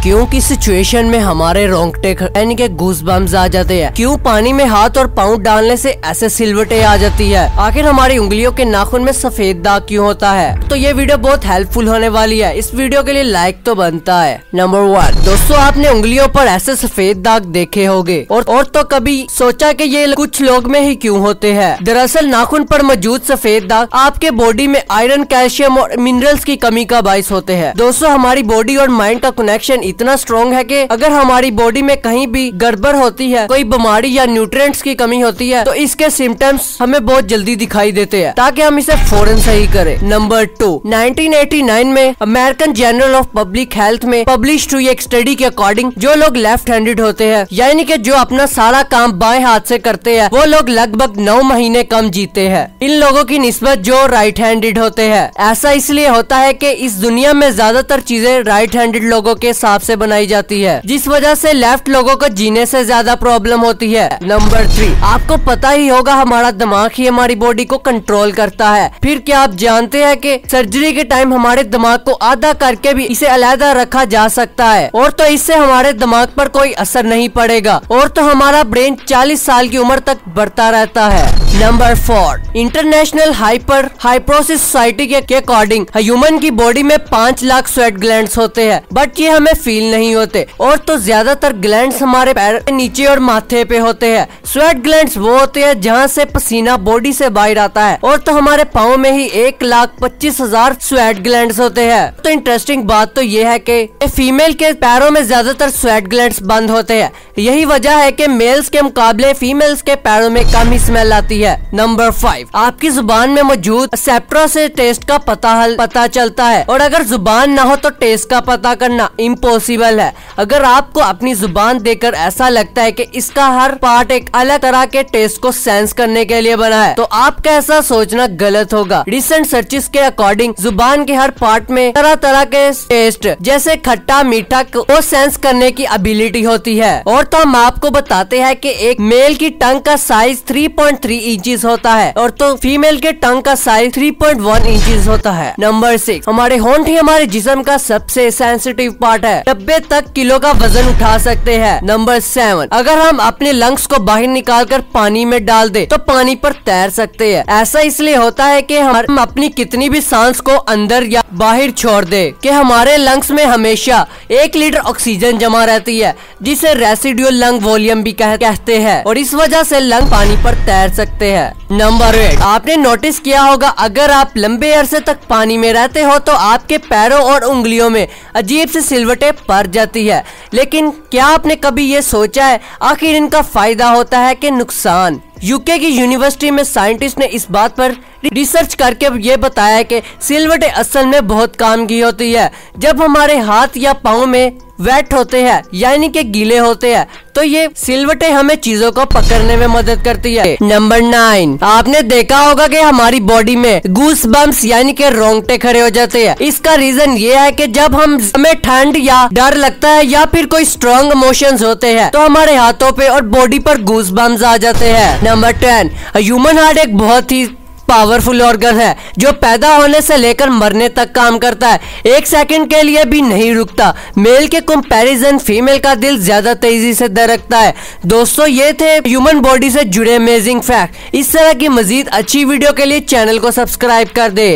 क्यों की सिचुएशन में हमारे रोंगटे यानी के गूज़बम्स आ जाते हैं? क्यों पानी में हाथ और पाँव डालने से ऐसे सिलवटें आ जाती है? आखिर हमारी उंगलियों के नाखून में सफेद दाग क्यों होता है? तो ये वीडियो बहुत हेल्पफुल होने वाली है। इस वीडियो के लिए लाइक तो बनता है। नंबर 1 दोस्तों, आपने उंगलियों पर ऐसे सफेद दाग देखे होंगे और तो कभी सोचा कि ये कुछ लोग में ही क्यों होते हैं? दरअसल नाखून पर मौजूद सफेद दाग आपके बॉडी में आयरन, कैल्शियम और मिनरल्स की कमी का बाइस होते हैं। दोस्तों, हमारी बॉडी और माइंड का कनेक्शन इतना स्ट्रॉन्ग है कि अगर हमारी बॉडी में कहीं भी गड़बड़ होती है, कोई बीमारी या न्यूट्रिएंट्स की कमी होती है, तो इसके सिम्टम्स हमें बहुत जल्दी दिखाई देते हैं, ताकि हम इसे फौरन सही करें। नंबर 2 1989 में American journal of public health में पब्लिश हुई एक स्टडी के अकॉर्डिंग जो लोग लेफ्ट हैंडेड होते हैं, यानी कि जो अपना सारा काम बाएं हाथ से करते हैं, वो लोग लगभग 9 महीने कम जीते हैं इन लोगों की निस्बत जो राइट हैंडेड होते हैं। ऐसा इसलिए होता है कि इस दुनिया में ज्यादातर चीजें राइट हैंडेड लोगों के हिसाब से बनाई जाती है, जिस वजह से लेफ्ट लोगों को जीने से ज्यादा प्रॉब्लम होती है। नंबर 3 आपको पता ही होगा हमारा दिमाग ही हमारी बॉडी को कंट्रोल करता है। फिर क्या आप जानते हैं कि सर्जरी के टाइम हमारे दिमाग को आधा करके भी इसे अलग रखा जा सकता है, और तो इससे हमारे दिमाग पर कोई असर नहीं पड़ेगा, और तो हमारा ब्रेन 40 साल की उम्र तक बढ़ता रहता है। नंबर 4 इंटरनेशनल हाइपरोसिस सोसाइटी के अकॉर्डिंग ह्यूमन की बॉडी में 5 लाख स्वेट ग्लैंड्स होते हैं, बट ये हमें फील नहीं होते, और तो ज्यादातर ग्लैंड्स हमारे पैर के नीचे और माथे पे होते हैं। स्वेट ग्लैंड्स वो होते हैं जहाँ से पसीना बॉडी से बाहर आता है, और तो हमारे पाँव में ही 1,25,000 स्वेट ग्लैंड्स होते हैं। तो इंटरेस्टिंग बात तो ये है कि फीमेल के पैरों में ज्यादातर स्वेट ग्लैंड्स बंद होते हैं। यही वजह है कि मेल्स के मुकाबले फीमेल्स के पैरों में कम ही स्मेल आती है। नंबर 5 आपकी जुबान में मौजूद सेप्ट्रा से टेस्ट का पता चलता है, और अगर जुबान ना हो तो टेस्ट का पता करना इम्पॉसिबल है। अगर आपको अपनी जुबान देखकर ऐसा लगता है कि इसका हर पार्ट एक अलग तरह के टेस्ट को सेंस करने के लिए बना है, तो आपका ऐसा सोचना गलत होगा। रिसेंट सर्चेस के अकॉर्डिंग जुबान के हर पार्ट में तरह तरह के टेस्ट जैसे खट्टा, मीठा को सेंस करने की एबिलिटी होती है। और तो हम आपको बताते हैं कि एक मेल की टंग का साइज 3.3 इंचेस होता है, और तो फीमेल के टंग का साइज 3.1 इंचेस होता है। नंबर 6 हमारे होंठ ही हमारे जिस्म का सबसे सेंसिटिव पार्ट है, 90 तक किलो का वजन उठा सकते हैं। नंबर 7 अगर हम अपने लंग्स को बाहर निकालकर पानी में डाल दे तो पानी पर तैर सकते हैं। ऐसा इसलिए होता है कि हम अपनी कितनी भी सांस को अंदर या बाहर छोड़ दे कि हमारे लंग्स में हमेशा 1 लीटर ऑक्सीजन जमा रहती है, जिसे रेसिडुअल लंग वॉल्यूम भी कहते हैं, और इस वजह से लंग पानी पर तैर सकते हैं। नंबर 8 आपने नोटिस किया होगा अगर आप लंबे अरसे तक पानी में रहते हो तो आपके पैरों और उंगलियों में अजीब सी सिलवटें पड़ जाती है, लेकिन क्या आपने कभी ये सोचा है आखिर इनका फायदा होता है कि नुकसान? यूके की यूनिवर्सिटी में साइंटिस्ट ने इस बात पर रिसर्च करके ये बताया कि सिलवटें असल में बहुत काम की होती है। जब हमारे हाथ या पाँव में वेट होते हैं यानी कि गीले होते हैं, तो ये सिलवटें हमें चीजों को पकड़ने में मदद करती है। नंबर 9 आपने देखा होगा कि हमारी बॉडी में गूस बम्स यानी कि रोंगटे खड़े हो जाते हैं। इसका रीजन ये है कि जब हमें ठंड या डर लगता है या फिर कोई स्ट्रॉन्ग इमोशंस होते हैं, तो हमारे हाथों पे और बॉडी पर गूस बम्स आ जाते हैं। नंबर 10 ह्यूमन हार्ट एक बहुत ही पावरफुल ऑर्गन है जो पैदा होने से लेकर मरने तक काम करता है, 1 सेकंड के लिए भी नहीं रुकता। मेल के कंपैरिजन फीमेल का दिल ज्यादा तेजी से धड़कता है। दोस्तों, ये थे ह्यूमन बॉडी से जुड़े अमेजिंग फैक्ट। इस तरह की मजीद अच्छी वीडियो के लिए चैनल को सब्सक्राइब कर दे।